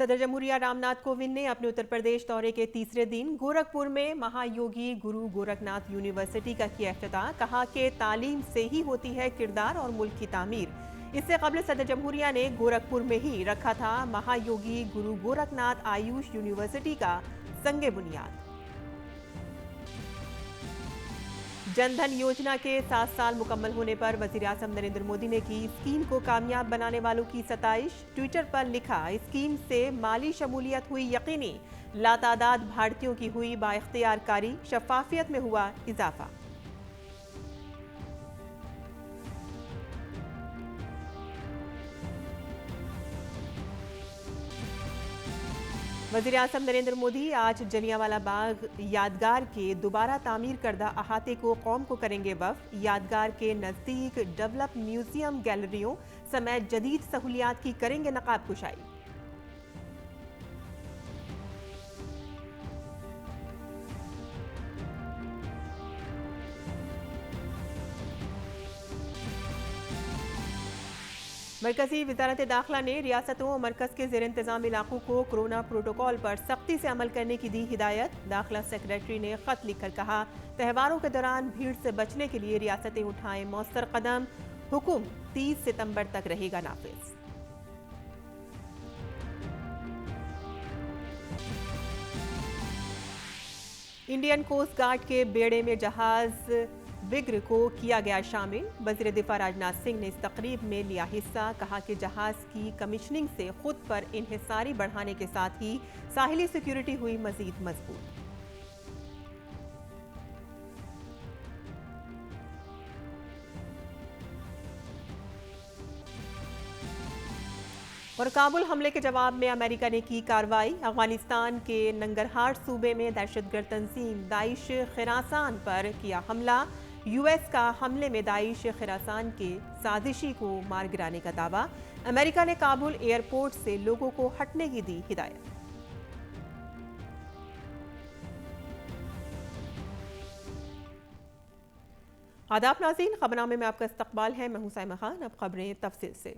सदर जमहूरिया रामनाथ कोविंद ने अपने उत्तर प्रदेश दौरे के तीसरे दिन गोरखपुर में महायोगी गुरु गोरखनाथ यूनिवर्सिटी का किया इफ्तिताह। कहा कि तालीम से ही होती है किरदार और मुल्क की तामीर। इससे कबल सदर जमहूरिया ने गोरखपुर में ही रखा था महायोगी गुरु गोरखनाथ आयुष यूनिवर्सिटी का संगे बुनियाद। जनधन योजना के 7 साल मुकम्मल होने पर वज़ीर-ए-आज़म नरेंद्र मोदी ने की स्कीम को कामयाब बनाने वालों की सताइश। ट्विटर पर लिखा, स्कीम से माली शमूलियत हुई यकीनी, लातादाद भारतीयों की हुई बाइख्तियार कारी, शफाफियत में हुआ इजाफा। वज़ीर-ए-आज़म नरेंद्र मोदी आज जलियांवाला बाग यादगार के दोबारा तामीर करदा अहाते को कौम को करेंगे वफ़। यादगार के नज़दीक डेवलप म्यूजियम गैलरियों समेत जदीद सहूलियात की करेंगे नकाब कुशाई। मरकजी वजारत दाखिला ने रियासतों और मरकज़ के ज़ेर इंतज़ाम इलाकों को कोरोना प्रोटोकॉल पर सख्ती से अमल करने की दी हिदायत। दाखिला सेक्रेटरी ने खत लिखकर कहा, त्योहारों के दौरान भीड़ से बचने के लिए रियासतें उठाएं मौसर कदम। हुक्म 30 सितंबर तक रहेगा नाफिज। इंडियन कोस्ट गार्ड के बेड़े में जहाज विग्र को किया गया शामिल। वज़ीर दिफा राजनाथ सिंह ने इस तकरीब में लिया हिस्सा। कहा कि जहाज की कमीशनिंग से खुद पर इन्हिसारी बढ़ाने के साथ ही साहिली सिक्योरिटी हुई मजीद मजबूत। और काबुल हमले के जवाब में अमेरिका ने की कार्रवाई। अफगानिस्तान के नंगरहार सूबे में दहशतगर्द तंजीम दाइश खिरासान पर किया हमला। यूएस का हमले में दाइश खिरासान के साजिशी को मार गिराने का दावा। अमेरिका ने काबुल एयरपोर्ट से लोगों को हटने की दी हिदायत। आदाब नाज़रीन, खबरनामे में आपका इस्तकबाल है। मैं हूं साइमा खान। अब खबरें तफसील से।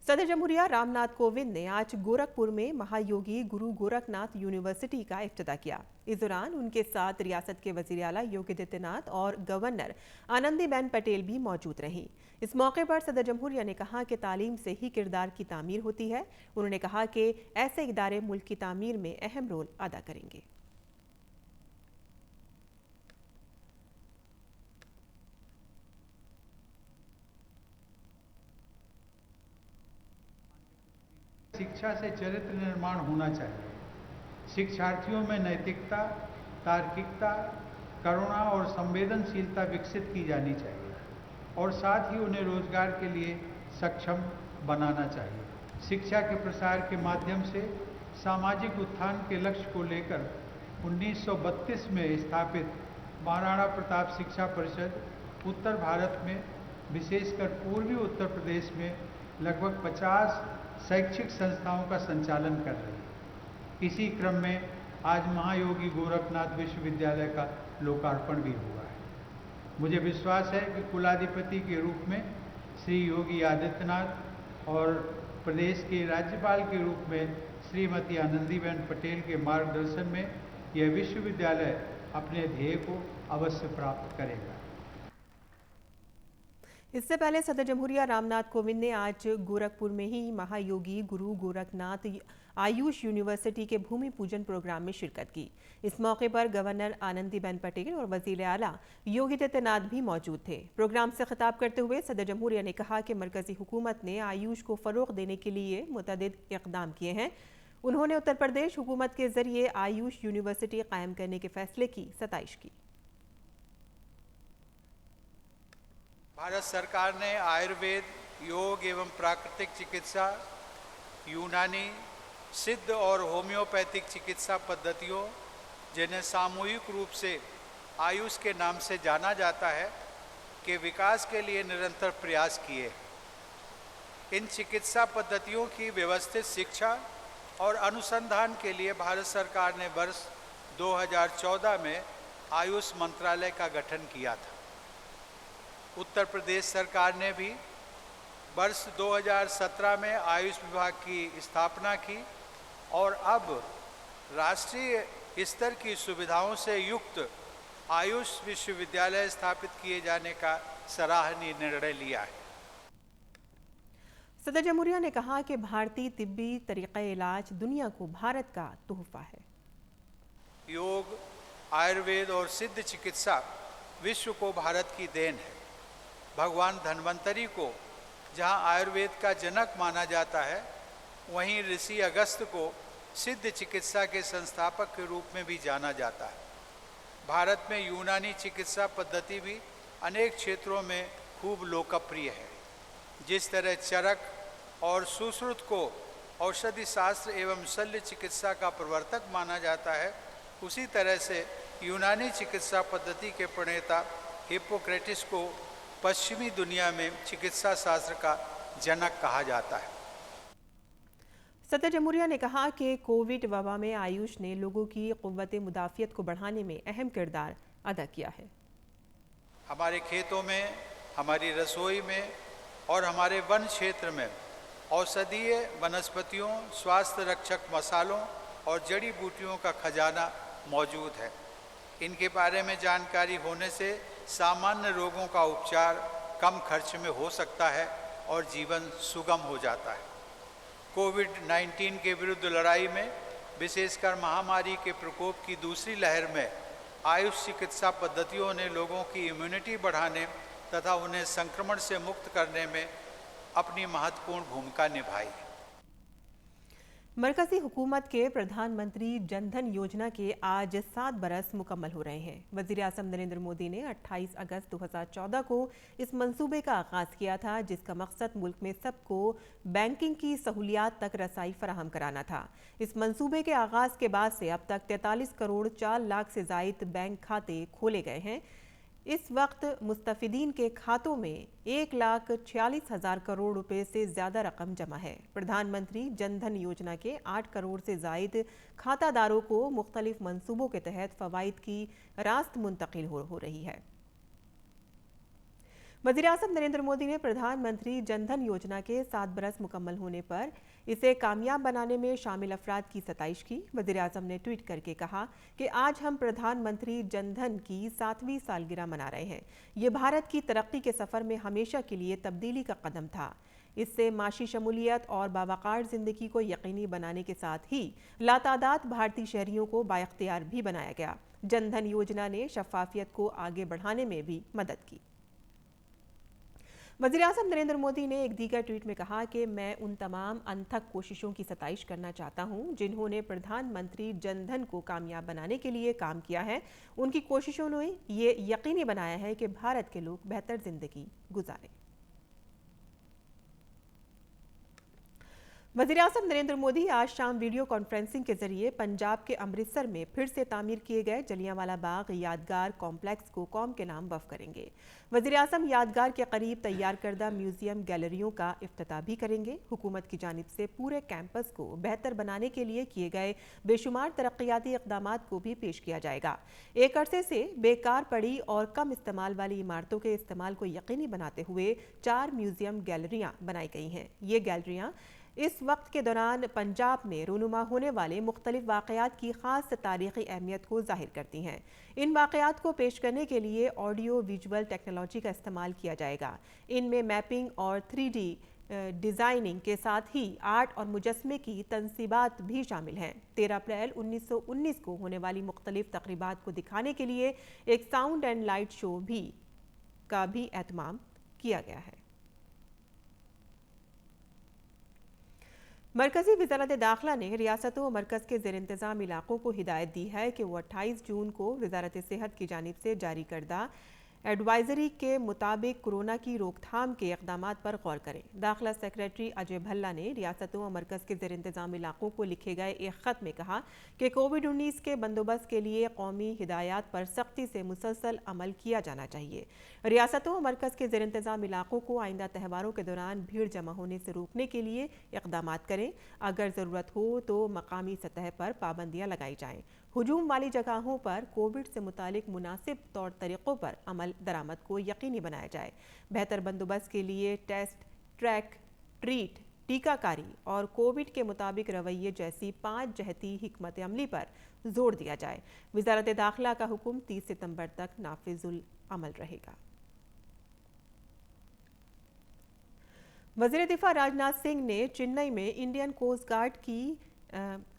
सदर जमहूरिया रामनाथ कोविंद ने आज गोरखपुर में महायोगी गुरु गोरखनाथ यूनिवर्सिटी का इफ्तिताह किया। इस दौरान उनके साथ रियासत के वज़ीर आला योगी आदित्यनाथ और गवर्नर आनंदीबेन पटेल भी मौजूद रहीं। इस मौके पर सदर जमहूरिया ने कहा कि तालीम से ही किरदार की तामीर होती है। उन्होंने कहा कि ऐसे इदारे मुल्क की तामीर में अहम रोल अदा करेंगे। शिक्षा से चरित्र निर्माण होना चाहिए। शिक्षार्थियों में नैतिकता, तार्किकता, करुणा और संवेदनशीलता विकसित की जानी चाहिए और साथ ही उन्हें रोजगार के लिए सक्षम बनाना चाहिए। शिक्षा के प्रसार के माध्यम से सामाजिक उत्थान के लक्ष्य को लेकर 1932 में स्थापित महाराणा प्रताप शिक्षा परिषद उत्तर भारत में, विशेषकर पूर्वी उत्तर प्रदेश में लगभग 50 शैक्षिक संस्थाओं का संचालन कर रही है। इसी क्रम में आज महायोगी गोरखनाथ विश्वविद्यालय का लोकार्पण भी हुआ है। मुझे विश्वास है कि कुलाधिपति के रूप में श्री योगी आदित्यनाथ और प्रदेश के राज्यपाल के रूप में श्रीमती आनंदीबेन पटेल के मार्गदर्शन में यह विश्वविद्यालय अपने ध्येय को अवश्य प्राप्त करेगा। इससे पहले सदर जमहूरिया रामनाथ कोविंद ने आज गोरखपुर में ही महायोगी गुरु गोरखनाथ आयुष यूनिवर्सिटी के भूमि पूजन प्रोग्राम में शिरकत की। इस मौके पर गवर्नर आनंदीबेन पटेल और वज़ीर आला योगी आदित्यनाथ भी मौजूद थे। प्रोग्राम से खिताब करते हुए सदर जमहूरिया ने कहा कि मरकजी हुकूमत ने आयुष को फ़रोग़ देने के लिए मुतअद्दिद इक़दाम किए हैं। उन्होंने उत्तर प्रदेश हुकूमत के जरिए आयुष यूनिवर्सिटी कायम करने के फैसले की सताइश की। भारत सरकार ने आयुर्वेद, योग एवं प्राकृतिक चिकित्सा, यूनानी, सिद्ध और होम्योपैथिक चिकित्सा पद्धतियों, जिन्हें सामूहिक रूप से आयुष के नाम से जाना जाता है, के विकास के लिए निरंतर प्रयास किए। इन चिकित्सा पद्धतियों की व्यवस्थित शिक्षा और अनुसंधान के लिए भारत सरकार ने वर्ष 2014 में आयुष मंत्रालय का गठन किया था। उत्तर प्रदेश सरकार ने भी वर्ष 2017 में आयुष विभाग की स्थापना की और अब राष्ट्रीय स्तर की सुविधाओं से युक्त आयुष विश्वविद्यालय स्थापित किए जाने का सराहनीय निर्णय लिया है। सदर जमहूरिया ने कहा कि भारतीय तिब्बी तरीक़ा इलाज दुनिया को भारत का तोहफा है। योग, आयुर्वेद और सिद्ध चिकित्सा विश्व को भारत की देन है। भगवान धन्वंतरी को जहां आयुर्वेद का जनक माना जाता है, वहीं ऋषि अगस्त को सिद्ध चिकित्सा के संस्थापक के रूप में भी जाना जाता है। भारत में यूनानी चिकित्सा पद्धति भी अनेक क्षेत्रों में खूब लोकप्रिय है। जिस तरह चरक और सुश्रुत को औषधि शास्त्र एवं शल्य चिकित्सा का प्रवर्तक माना जाता है, उसी तरह से यूनानी चिकित्सा पद्धति के प्रणेता हिप्पोक्रेटिस को पश्चिमी दुनिया में चिकित्सा शास्त्र का जनक कहा जाता है। सदर जमहूरिया ने कहा कि कोविड वबा में आयुष ने लोगों की क़ुव्वत मुदाफ़ियत को बढ़ाने में अहम किरदार अदा किया है। हमारे खेतों में, हमारी रसोई में और हमारे वन क्षेत्र में औषधीय वनस्पतियों, स्वास्थ्य रक्षक मसालों और जड़ी बूटियों का खजाना मौजूद है। इनके बारे में जानकारी होने से सामान्य रोगों का उपचार कम खर्च में हो सकता है और जीवन सुगम हो जाता है। कोविड-19 के विरुद्ध लड़ाई में, विशेषकर महामारी के प्रकोप की दूसरी लहर में, आयुष चिकित्सा पद्धतियों ने लोगों की इम्यूनिटी बढ़ाने तथा उन्हें संक्रमण से मुक्त करने में अपनी महत्वपूर्ण भूमिका निभाई। मरकजी हुकूमत के प्रधानमंत्री जनधन योजना के आज 7 बरस मुकम्मल हो रहे हैं। वज़ीर-ए-आज़म नरेंद्र मोदी ने 28 अगस्त 2014 को इस मंसूबे का आगाज़ किया था, जिसका मकसद मुल्क में सबको बैंकिंग की सहूलियात तक रसाई फराहम कराना था। इस मंसूबे के आगाज़ के बाद से अब तक 43 करोड़ 4 लाख से ज़ायद बैंक खाते खोले गए हैं। इस वक्त मुस्तफ़िदीन के खातों में 1,46,000 करोड़ रुपए से ज़्यादा रकम जमा है। प्रधानमंत्री जनधन योजना के 8 करोड़ से ज़ायद खातादारों को मुख्तलिफ मंसूबों के तहत फ़वाइद की रास्त मुंतकिल हो रही है। वज़ीर-ए-आज़म नरेंद्र मोदी ने प्रधानमंत्री जनधन योजना के 7 बरस मुकम्मल होने पर इसे कामयाब बनाने में शामिल अफराद की सताइश की। वज़ीर-ए-आज़म ने ट्वीट करके कहा कि आज हम प्रधानमंत्री जनधन की 7वीं सालगिरह मना रहे हैं। ये भारत की तरक्की के सफ़र में हमेशा के लिए तब्दीली का कदम था। इससे माशी शमूलियत और बावकार ज़िंदगी को यकीनी बनाने के साथ ही लातादाद भारतीय शहरियों को बाइख्तियार भी बनाया गया। जनधन योजना ने शफ़ाफियत को आगे बढ़ाने में भी मदद की। वज़ीर-ए-आज़म नरेंद्र मोदी ने एक दीगर ट्वीट में कहा कि मैं उन तमाम अनथक कोशिशों की सताइश करना चाहता हूं जिन्होंने प्रधानमंत्री जनधन को कामयाब बनाने के लिए काम किया है। उनकी कोशिशों ने ये यकीनी बनाया है कि भारत के लोग बेहतर जिंदगी गुजारें। वज़ीर-ए-आज़म नरेंद्र मोदी आज शाम वीडियो कॉन्फ्रेंसिंग के जरिए पंजाब के अमृतसर में फिर से तामीर किए गए जलियांवाला बाग यादगार कॉम्प्लेक्स को कौम के नाम वक्फ करेंगे। वज़ीर-ए-आज़म यादगार के करीब तैयार करदा म्यूजियम गैलरियों का इफ्तिताह भी करेंगे। हुकूमत की जानिब से पूरे कैंपस को बेहतर बनाने के लिए किए गए बेशुमार तरक्याती इक़दामात को भी पेश किया जाएगा। एक अरसे से बेकार पड़ी और कम इस्तेमाल वाली इमारतों के इस्तेमाल को यकीनी बनाते हुए 4 म्यूजियम गैलरियाँ बनाई गई हैं। ये गैलरियाँ इस वक्त के दौरान पंजाब में रूनुमा होने वाले मुख्तलिफ वाक़यात की ख़ास तारीख़ी अहमियत को ज़ाहिर करती हैं। इन वाक़यात को पेश करने के लिए ऑडियो विजुअल टेक्नोलॉजी का इस्तेमाल किया जाएगा। इनमें मैपिंग और 3D डिज़ाइनिंग के साथ ही आर्ट और मुजस्मे की तनसीबात भी शामिल हैं। 13 अप्रैल 1919 को होने वाली मुख्तलिफ तक़रीबात को दिखाने के लिए एक साउंड एंड लाइट शो का भी एहतमाम किया गया है। मरकज़ी वज़ारत दाखिला ने रियासतों और मरकज़ के ज़ेर इंतज़ाम इलाक़ों को हिदायत दी है कि वो 28 जून को वज़ारत सेहत की जानिब से जारी करदा एडवाइजरी के मुताबिक कोरोना की रोकथाम के इक़दामात पर गौर करें। दाखिला सेक्रेटरी अजय भल्ला ने रियासतों और मरकज़ के ज़ेर इंतज़ाम इलाक़ों को लिखे गए एक ख़त में कहा कि कोविड-19 के बंदोबस्त के लिए कौमी हिदायत पर सख्ती से मुसलसल अमल किया जाना चाहिए। रियासतों और मरकज़ के ज़ेर इंतज़ाम इलाक़ों को आइंदा त्यौहारों के दौरान भीड़ जमा होने से रोकने के लिए इक़दामात करें। अगर ज़रूरत हो तो मकामी सतह पर पाबंदियाँ लगाई जाएँ। हुजूम वाली जगहों पर कोविड से मुतालिक मुनासिब तौर तरीक़ों पर अमल दरामद को यकीनी बनाया जाए। बेहतर बंदोबस्त के लिए टेस्ट, ट्रैक, ट्रीट टीकाकारी और कोविड के मुताबिक रवैये जैसी 5 जहती हिकमत अमली पर जोर दिया जाए। वजारत दाखिला का हुक्म 30 सितंबर तक नाफिजुल अमल रहेगा। वज़ीर दिफा राजनाथ सिंह ने चेन्नई में इंडियन कोस्ट गार्ड की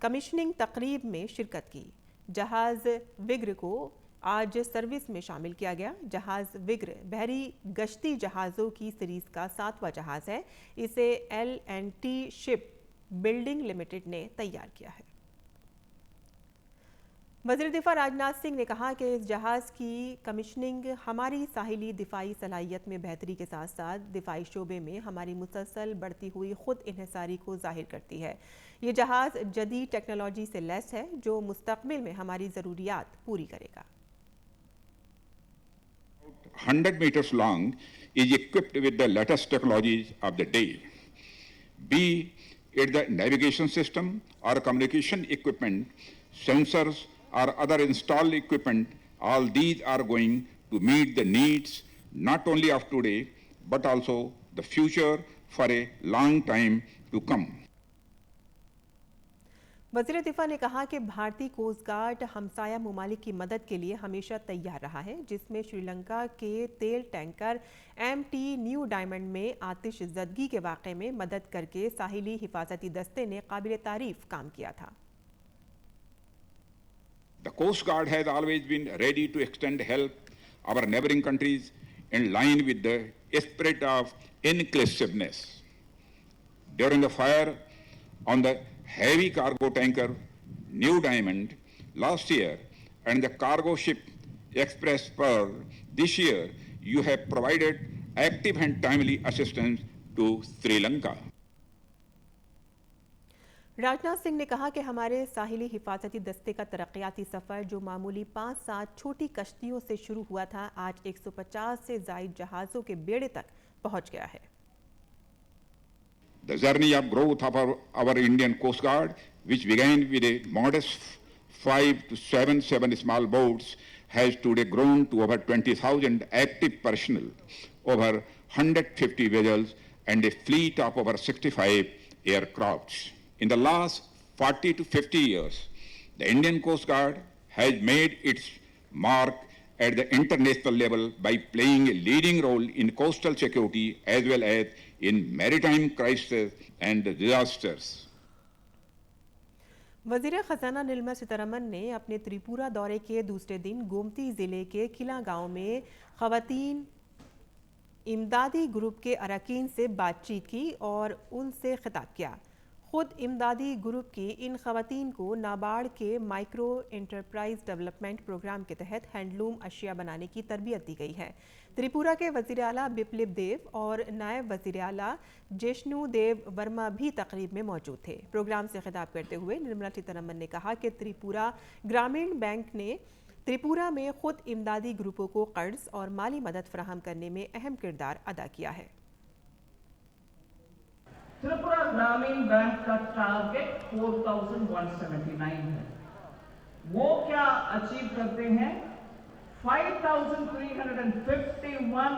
कमिश्निंग तकरीब में शिरकत की। जहाज़ विग्र को आज सर्विस में शामिल किया गया। जहाज़ विग्र बहरी गश्ती जहाज़ों की सीरीज़ का 7वां जहाज़ है। इसे L&T शिप बिल्डिंग लिमिटेड ने तैयार किया है। वज़ीर दिफा राजनाथ सिंह ने कहा कि इस जहाज़ की कमिश्निंग हमारी साहिली दिफाई सलाहियत में बेहतरी के साथ साथ दिफाई शोबे में हमारी मुसलसल बढ़ती हुई खुद इन्हिसारी को जाहिर करती है। ये जहाज़ जदीद टेक्नोलॉजी से लैस है जो मुस्तकबिल में हमारी ज़रूरियात पूरी करेगा। 100 meters long, is equipped with the latest technologies of the day. Be it the navigation system or communication equipment, sensors or other installed equipment, all these are going to meet the needs not only of today, but also the future for a long time to come. वज़ीर दिफा ने कहा कि भारतीय coast guard हमसाया ममालिक की मदद के लिए हमेशा तैयार रहा है, जिसमें श्रीलंका के तेल टैंकर MT न्यू डायमंड में आतिश ज़दगी के वाक़े में मदद करके साहिली हिफाजती दस्ते ने काबिल तारीफ काम किया था। The Coast Guard has always been ready to extend help our neighboring countries in line with the spirit of inclusiveness. During the fire on the heavy cargo tanker New Diamond last year and the cargo ship Express Pearl this year, you have provided active and timely assistance to Sri Lanka. Rajnath Singh ने कहा कि हमारे साहिली हिफाजती दस्ते का तरक्याती सफ़र जो मामूली 5-7 छोटी कश्तियों से शुरू हुआ था, आज 150 से ज़ायद जहाज़ों के बेड़े तक पहुंच गया है। The journey of growth of our Indian Coast Guard, which began with a modest 5 to 7 small boats, has today grown to over 20,000 active personnel, over 150 vessels, and a fleet of over 65 aircrafts. In the last 40 to 50 years, the Indian Coast Guard has made its mark at the international level by playing a leading role in coastal security as well as in maritime crises and disasters. वज़ीर ख़जाना निर्मला सीतारमण ने अपने त्रिपुरा दौरे के दूसरे दिन गोमती ज़िले के किला गांव में ख़वातीन इमदादी ग्रुप के अरकान से बातचीत की और उनसे खिताब किया। खुद इमदादी ग्रुप की इन ख़वातीन को नाबार्ड के माइक्रो एंटरप्राइज डेवलपमेंट प्रोग्राम के तहत हैंडलूम अशिया बनाने की तरबियत दी गई है। त्रिपुरा के वज़ीर आला बिप्लब देव और नायब वज़ीर आला जिष्णु देव वर्मा भी तकरीब में मौजूद थे। प्रोग्राम से खिताब करते हुए निर्मला सीतारमण ने कहा कि त्रिपुरा ग्रामीण बैंक ने त्रिपुरा में खुद इमदादी ग्रुपों को कर्ज और माली मदद फराहम करने में अहम किरदार अदा किया है। त्रिपुरा ग्रामीण बैंक का टारगेट 4,179 है। वो क्या अचीव करते हैं? 5,351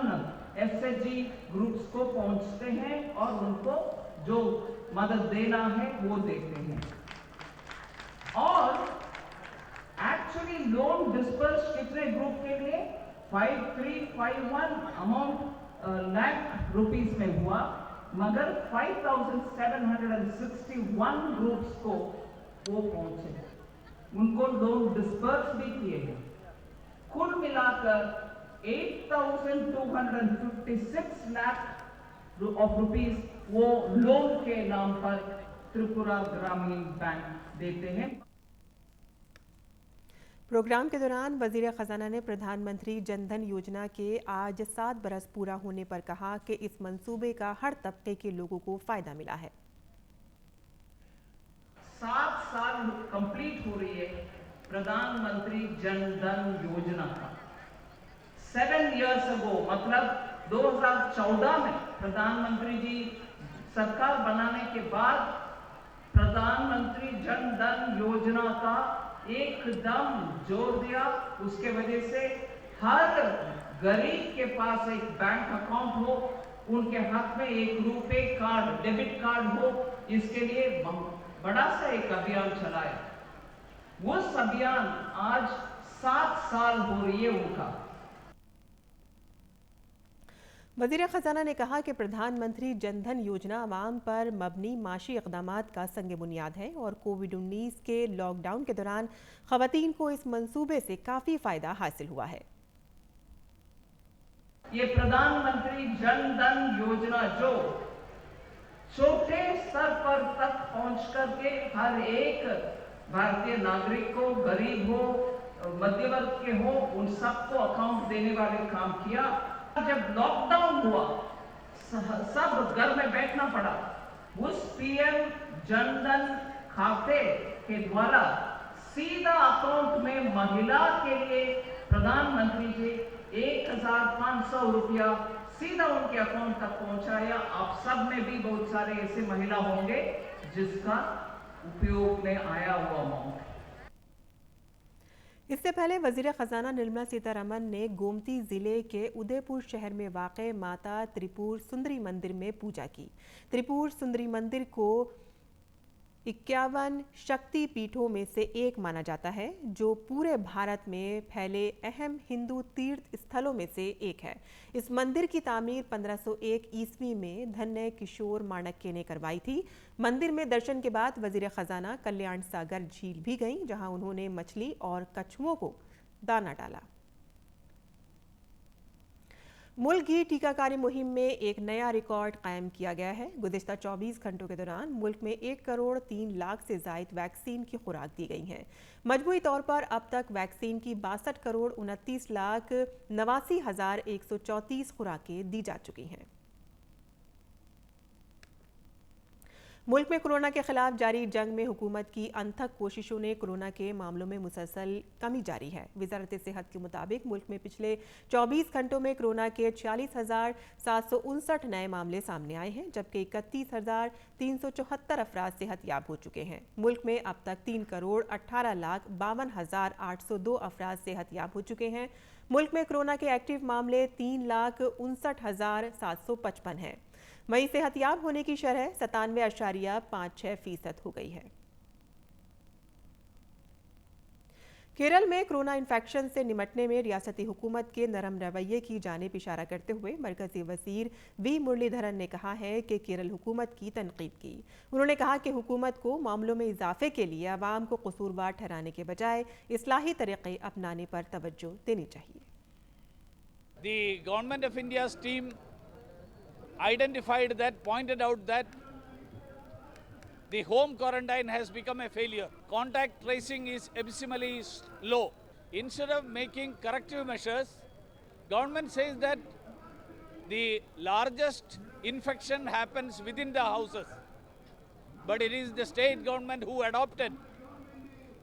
SHG ग्रुप्स को पहुंचते हैं और उनको जो मदद देना है वो देते हैं। और एक्चुअली लोन डिस्पर्स कितने ग्रुप के लिए? 5,351 अमाउंट लाख रुपीस में हुआ, मगर 5,761 ग्रुप्स को वो पहुंचे, उनको लोन डिस्पर्स भी किए हैं। कुल मिलाकर 8,256 लाख ऑफ रुपीस वो लोन के नाम पर त्रिपुरा ग्रामीण बैंक देते हैं। प्रोग्राम के दौरान वज़ीर ख़जाना ने प्रधानमंत्री जनधन योजना के आज 7 बरस पूरा होने पर कहा कि इस मंसूबे का हर तबके के लोगों को फ़ायदा मिला है। 7 साल कंप्लीट हो रही है प्रधानमंत्री जनधन योजना का। 7 years ago, मतलब 2014 में प्रधानमंत्री जी सरकार बनाने के बाद प्रधानमंत्री जनधन योजना का एकदम जोर दिया। उसके वजह से हर गरीब के पास एक बैंक अकाउंट हो, उनके हाथ में एक रुपए कार्ड, डेबिट कार्ड हो, इसके लिए बड़ा सा एक अभियान चलाया। वो अभियान आज 7 साल हो रही है उनका। वज़ीर ख़जाना ने कहा कि प्रधानमंत्री जनधन योजना अवाम पर मबनी माशी इक़दामात का संग बुनियाद है और कोविड-19 के लॉकडाउन के दौरान ख़वातीन को इस मंसूबे से काफ़ी फ़ायदा हासिल हुआ है। ये प्रधानमंत्री जनधन योजना जो छोटे स्तर पर तक पहुंच करके हर एक भारतीय नागरिक को, गरीब हो, मध्य वर्ग के हो, उन सबको अकाउंट देने वाले काम किया। जब लॉकडाउन हुआ, सब घर में बैठना पड़ा। उस पीएम जनधन खाते के द्वारा सीधा अकाउंट में महिला के लिए प्रधानमंत्री जी 1,500 रुपया सीधा उनके अकाउंट तक पहुंचाया। आप सब में भी बहुत सारे ऐसे महिला होंगे जिसका उपयोग में आया हुआ अमाउंट। इससे पहले वज़ीर ख़जाना निर्मला सीतारमण ने गोमती ज़िले के उदयपुर शहर में वाक़े माता त्रिपुर सुंदरी मंदिर में पूजा की। त्रिपुर सुंदरी मंदिर को 51 शक्ति पीठों में से एक माना जाता है, जो पूरे भारत में फैले अहम हिंदू तीर्थ स्थलों में से एक है। इस मंदिर की तामीर 1501 ईस्वी में धन्य किशोर माणक्य ने करवाई थी। मंदिर में दर्शन के बाद वज़ीर ख़जाना कल्याण सागर झील भी गईं, जहां उन्होंने मछली और कछुओं को दाना डाला। मुल्क की टीकाकारी मुहिम में एक नया रिकॉर्ड कायम किया गया है। गुज़िश्ता 24 घंटों के दौरान मुल्क में 1 करोड़ 3 लाख से ज़ायद वैक्सीन की खुराक दी गई है। मजमूई तौर पर अब तक वैक्सीन की 62 करोड़ 29 लाख 89,134 खुराकें दी जा चुकी हैं। मुल्क में कोरोना के खिलाफ जारी जंग में हुकूमत की अनथक कोशिशों ने कोरोना के मामलों में मुसलसल कमी जारी है। वज़ारत सेहत के मुताबिक मुल्क में पिछले 24 घंटों में कोरोना के 46,759 नए मामले सामने आए हैं, जबकि 31,374 अफराद सेहतयाब हो चुके हैं। मुल्क में अब तक 3 करोड़ 18,52,802 अफराद सेहतयाब हो चुके हैं। मुल्क में कोरोना के एक्टिव मामले 3,59,755 हैं। वहीं सेहतयाब होने की शरह 97.56% हो गई है। केरल में कोरोना इन्फेक्शन से निमटने में रियासती हुकूमत के नरम रवैये की जानिब इशारा करते हुए मरकजी वजीर वी मुरलीधरन ने कहा है कि केरल हुकूमत की तनकीद की। उन्होंने कहा कि हुकूमत को मामलों में इजाफे के लिए अवाम को कसूरवार ठहराने के बजाय इस्लाही तरीक़े अपनाने पर तवज्जो देनी चाहिए। The Government of India's team identified that, pointed out that the home quarantine has become a failure. Contact tracing is abysmally low. Instead of making corrective measures, government says that the largest infection happens within the houses. But it is the state government who adopted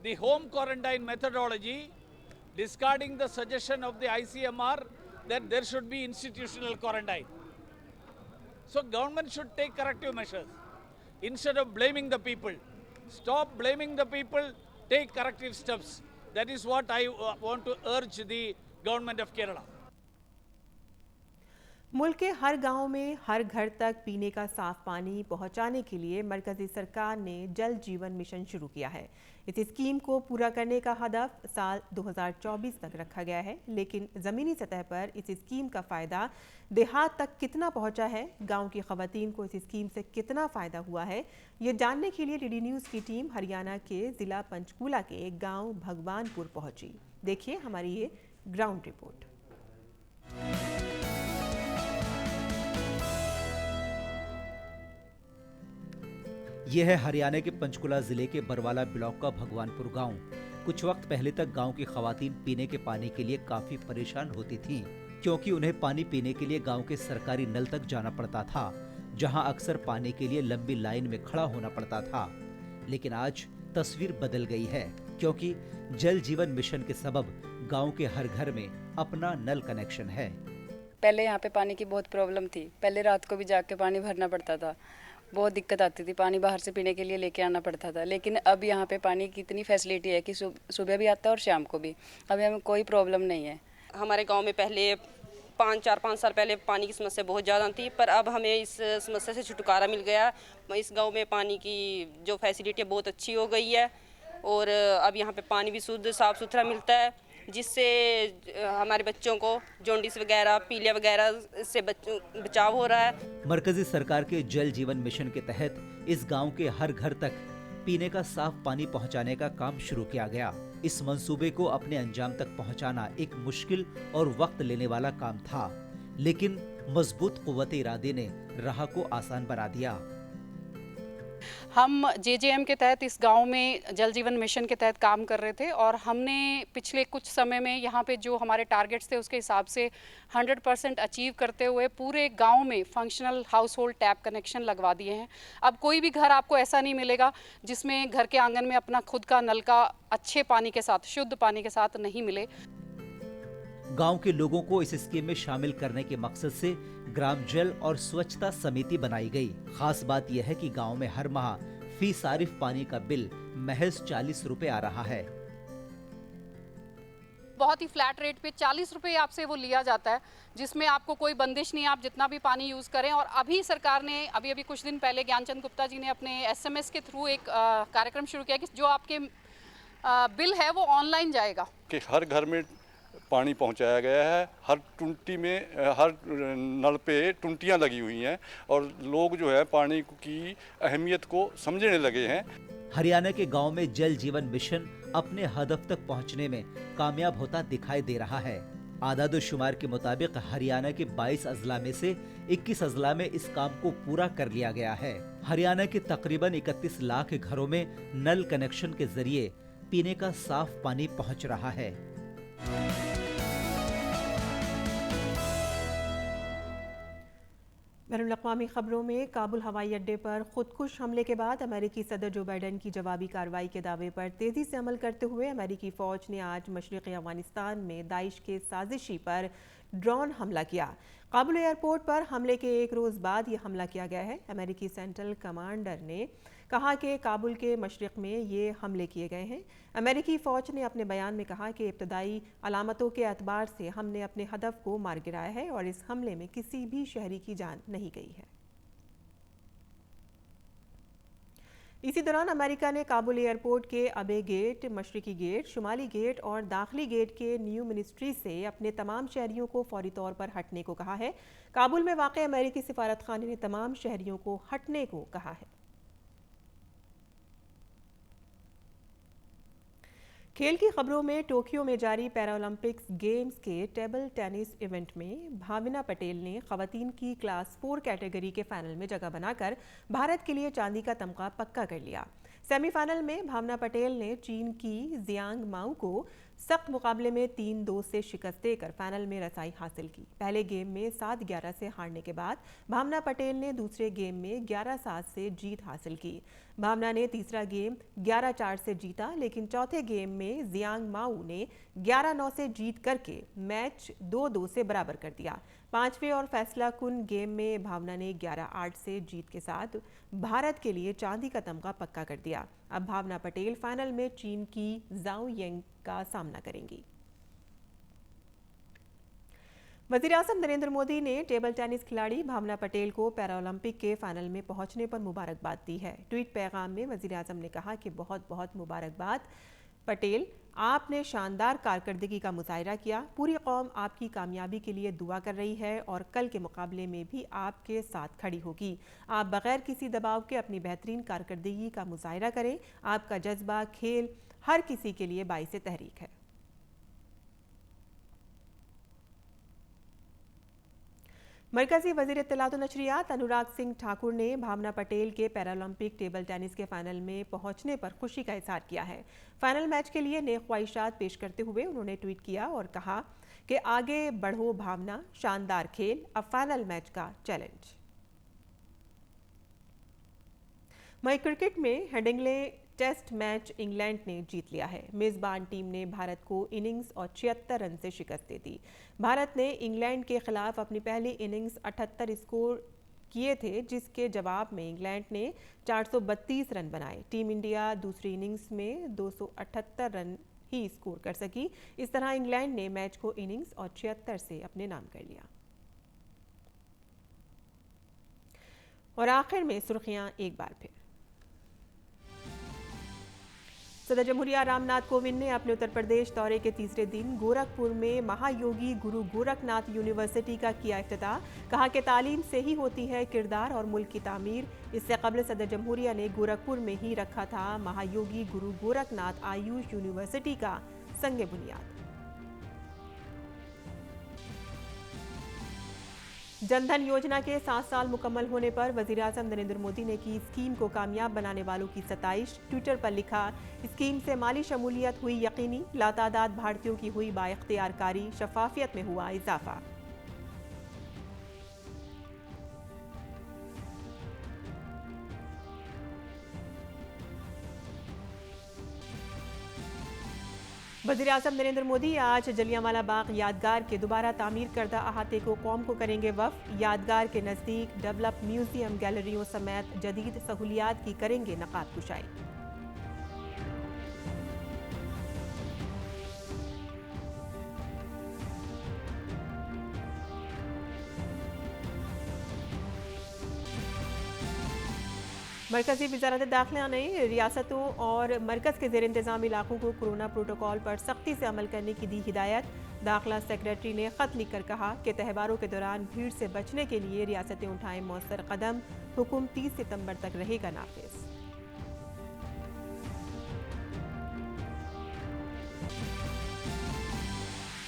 the home quarantine methodology, discarding the suggestion of the ICMR that there should be institutional quarantine. So government should take corrective measures. Instead of blaming the people, stop blaming the people, take corrective steps. That is what I want to urge the government of Kerala. मुल्क के हर गांव में हर घर तक पीने का साफ पानी पहुंचाने के लिए मरकजी सरकार ने जल जीवन मिशन शुरू किया है। इस स्कीम को पूरा करने का हदफ साल 2024 तक रखा गया है, लेकिन ज़मीनी सतह पर इस स्कीम का फ़ायदा देहात तक कितना पहुंचा है, गांव की ख़वातीन को इस स्कीम से कितना फ़ायदा हुआ है, ये जानने के लिए डीडी न्यूज़ की टीम हरियाणा के ज़िला पंचकूला के गाँव भगवानपुर पहुँची। देखिए हमारी ये ग्राउंड रिपोर्ट। यह है हरियाणा के पंचकुला जिले के बरवाला ब्लॉक का भगवानपुर गांव। कुछ वक्त पहले तक गांव की खवातीन पीने के पानी के लिए काफी परेशान होती थीं, क्योंकि उन्हें पानी पीने के लिए गांव के सरकारी नल तक जाना पड़ता था, जहां अक्सर पानी के लिए लंबी लाइन में खड़ा होना पड़ता था। लेकिन आज तस्वीर बदल गई है, क्योंकि जल जीवन मिशन के सबब गाँव के हर घर में अपना नल कनेक्शन है। पहले यहाँ पे पानी की बहुत प्रॉब्लम थी। पहले रात को भी जाके पानी भरना पड़ता था, बहुत दिक्कत आती थी, पानी बाहर से पीने के लिए लेके आना पड़ता था। लेकिन अब यहाँ पे पानी की इतनी फैसिलिटी है कि सुबह भी आता है और शाम को भी, अभी हमें कोई प्रॉब्लम नहीं है। हमारे गांव में पहले 4-5 साल पहले पानी की समस्या बहुत ज़्यादा थी, पर अब हमें इस समस्या से छुटकारा मिल गया। इस गांव में पानी की जो फैसिलिटी बहुत अच्छी हो गई है और अब यहाँ पे पानी भी शुद्ध साफ़ सुथरा मिलता है, जिससे हमारे बच्चों को जॉन्डिस वगैरह, पीलिया वगैरह से बचाव हो रहा है। मरकजी सरकार के जल जीवन मिशन के तहत इस गांव के हर घर तक पीने का साफ पानी पहुंचाने का काम शुरू किया गया। इस मंसूबे को अपने अंजाम तक पहुंचाना एक मुश्किल और वक्त लेने वाला काम था, लेकिन मजबूत कुव्वत इरादे ने राह को आसान बना दिया। हम JJM के तहत इस गांव में जल जीवन मिशन के तहत काम कर रहे थे और हमने पिछले कुछ समय में यहाँ पे जो हमारे टारगेट्स थे उसके हिसाब से 100% अचीव करते हुए पूरे गांव में functional house hold tap connection लगवा दिए हैं। अब कोई भी घर आपको ऐसा नहीं मिलेगा जिसमें घर के आंगन में अपना खुद का नलका अच्छे पानी के साथ, शुद्ध पानी के साथ नहीं मिले। गांव के लोगों को इस स्कीम में शामिल करने के मकसद से ग्राम जल और स्वच्छता समिति बनाई गई। खास बात यह है कि गांव में हर माह फी सारिफ पानी का बिल महज 40 रुपए आ रहा है। बहुत ही फ्लैट रेट पे 40 रुपए आपसे वो लिया जाता है, जिसमें आपको कोई बंदिश नहीं है, आप जितना भी पानी यूज़ करें। और अभी सरकार ने अभी कुछ दिन पहले ज्ञानचंद गुप्ता जी ने अपने SMS के थ्रू एक कार्यक्रम शुरू किया कि जो आपके बिल है वो ऑनलाइन जाएगा, कि हर घर में पानी पहुंचाया गया है। हर टुंटी में, हर नल पे टुंटियां लगी हुई हैं और लोग जो है पानी की अहमियत को समझने लगे हैं। हरियाणा के गांव में जल जीवन मिशन अपने हदफ तक पहुंचने में कामयाब होता दिखाई दे रहा है। आदादोशुमार के मुताबिक हरियाणा के 22 अजला में से 21 अजला में इस काम को पूरा कर लिया गया है। हरियाणा के तकरीबन 31 लाख घरों में नल कनेक्शन के जरिए पीने का साफ पानी पहुंच रहा है। बैनुल-अक़वामी खबरों में काबुल हवाई अड्डे पर खुदकुश हमले के बाद अमेरिकी सदर जो बाइडेन की जवाबी कार्रवाई के दावे पर तेज़ी से अमल करते हुए अमेरिकी फ़ौज ने आज मशरिक़ी अफ़गानिस्तान में दाइश के साजिशी पर ड्रोन हमला किया। काबुल एयरपोर्ट पर हमले के एक रोज़ बाद ये हमला किया गया है। अमेरिकी सेंट्रल कमांडर ने कहा कि काबुल के मशरिक़ में ये हमले किए गए हैं। अमेरिकी फ़ौज ने अपने बयान में कहा कि इब्तदाई अलामतों के एतबार से हमने अपने हदफ को मार गिराया है और इस हमले में किसी भी शहरी की जान नहीं गई है। इसी दौरान अमेरिका ने काबुल एयरपोर्ट के अबे गेट, मशरिकी गेट, शुमाली गेट और दाखिली गेट के न्यू मिनिस्ट्री से अपने तमाम शहरियों को फौरी तौर पर हटने को कहा है। काबुल में वाक़ अमेरिकी सिफारतखाने ने तमाम शहरियों को हटने को कहा है। खेल की खबरों में टोक्यो में जारी पैरालंपिक्स गेम्स के टेबल टेनिस इवेंट में भाविना पटेल ने खवातीन की क्लास 4 कैटेगरी के फाइनल में जगह बनाकर भारत के लिए चांदी का तमगा पक्का कर लिया। सेमीफाइनल में भावना पटेल ने चीन की जियांग माओ को सख्त मुकाबले में 3-2 से शिकस्त देकर फाइनल में रसाई हासिल की। पहले गेम में 7-11 से हारने के बाद भावना पटेल ने दूसरे गेम में 11-7 से जीत हासिल की। भावना ने तीसरा गेम 11-4 से जीता, लेकिन चौथे गेम में जियांग माओ ने 11-9 से जीत करके मैच 2-2 से बराबर कर दिया। पांचवें और फैसला कुन गेम में भावना ने 11-8 से जीत के साथ भारत के लिए चांदी का तमगा पक्का कर दिया। अब भावना पटेल फाइनल में चीन की जाओ येंग का सामना करेंगी। वज़ीर-ए-आज़म नरेंद्र मोदी ने टेबल टेनिस खिलाड़ी भावना पटेल को पैरालंपिक के फाइनल में पहुंचने पर मुबारकबाद दी है। ट्वीट पैगाम में वज़ीर-ए-आज़म ने कहा कि बहुत बहुत मुबारकबाद पटेल, आपने शानदार कारकर्दगी का मुजाहिरा किया। पूरी कौम आपकी कामयाबी के लिए दुआ कर रही है और कल के मुकाबले में भी आपके साथ खड़ी होगी। आप बगैर किसी दबाव के अपनी बेहतरीन कारकर्दगी का मुजाहिरा करें। आपका जज्बा खेल हर किसी के लिए बाइसे तहरीक है। मरकजी वज़ीर इत्तलात और नशरियात अनुराग सिंह ठाकुर ने भावना पटेल के पैरालंपिक टेबल टेनिस के फाइनल में पहुंचने पर खुशी का इजहार किया है। फाइनल मैच के लिए नेक ख्वाहिशात पेश करते हुए उन्होंने ट्वीट किया और कहा कि आगे बढ़ो भावना, शानदार खेल, अब फाइनल मैच का चैलेंज। वहीं क्रिकेट में हेडिंग्ले टेस्ट मैच इंग्लैंड ने जीत लिया है। मेज़बान टीम ने भारत को इनिंग्स और 76 रन से शिकस्त दे दी। भारत ने इंग्लैंड के खिलाफ अपनी पहली इनिंग्स 78 स्कोर किए थे, जिसके जवाब में इंग्लैंड ने 432 रन बनाए। टीम इंडिया दूसरी इनिंग्स में 278 रन ही स्कोर कर सकी। इस तरह इंग्लैंड ने मैच को इनिंग्स और 76 से अपने नाम कर लिया। और आखिर में सुर्खियां एक बार फिर। सदर जमहूरिया रामनाथ कोविंद ने अपने उत्तर प्रदेश दौरे के तीसरे दिन गोरखपुर में महायोगी गुरु गोरखनाथ यूनिवर्सिटी का किया इफ्तिताह। कहा कि तालीम से ही होती है किरदार और मुल्क की तामीर। इससे कबल सदर जमहूरिया ने गोरखपुर में ही रखा था महायोगी गुरु गोरखनाथ आयुष यूनिवर्सिटी का संगे बुनियाद। जनधन योजना के 7 साल मुकम्मल होने पर वज़ीर-ए-आज़म नरेंद्र मोदी ने की स्कीम को कामयाब बनाने वालों की सताइश। ट्विटर पर लिखा, स्कीम से माली शमूलियत हुई यकीनी, लातादाद भारतीयों की हुई बाइख्तियार कारी, शफाफियत में हुआ इजाफा। वज़ीर-ए-आज़म नरेंद्र मोदी आज जलियांवाला बाग यादगार के दोबारा तामीर करदा अहाते को कौम को करेंगे वफ़। यादगार के नज़दीक डेवलप म्यूजियम गैलरियों समेत जदीद सहूलियात की करेंगे नक़ात कुशाई। मरकज़ी वज़ारत दाखिला ने रियासतों और मरकज़ के ज़ेर इंतज़ाम इलाकों को कोरोना प्रोटोकॉल पर सख्ती से अमल करने की दी हिदायत। दाखिला सेक्रेटरी ने ख़त लिखकर कहा कि त्योहारों के दौरान भीड़ से बचने के लिए रियासतें उठाएं मौसर कदम। हुक्म 30 सितंबर तक रहेगा नाफिज।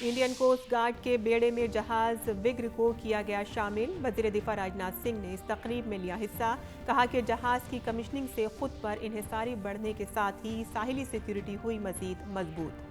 इंडियन कोस्ट गार्ड के बेड़े में जहाज विग्र को किया गया शामिल। वज़ीर दिफा राजनाथ सिंह ने इस तकरीब में लिया हिस्सा। कहा कि जहाज की कमीशनिंग से खुद पर इन्हिसारी बढ़ने के साथ ही साहिली सिक्योरिटी हुई मजीद मजबूत।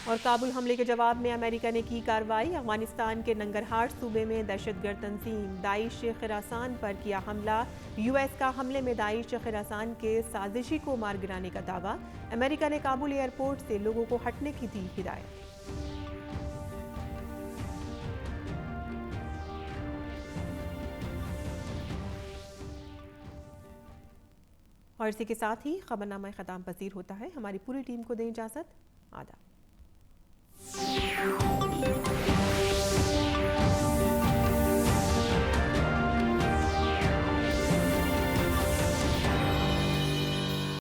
और काबुल हमले के जवाब में अमेरिका ने की कार्रवाई। अफगानिस्तान के नंगरहार सूबे में दहशतगर्द तंजीम दाइश खिरासान पर किया हमला। यूएस का हमले में दाइश खिरासान के साजिशी को मार गिराने का दावा। अमेरिका ने काबुल एयरपोर्ट से लोगों को हटने की दी हिदायत। और इसी के साथ ही खबरनामा ख़त्म पसीर होता है। हमारी पूरी टीम को दें इजाज़त। आदाब।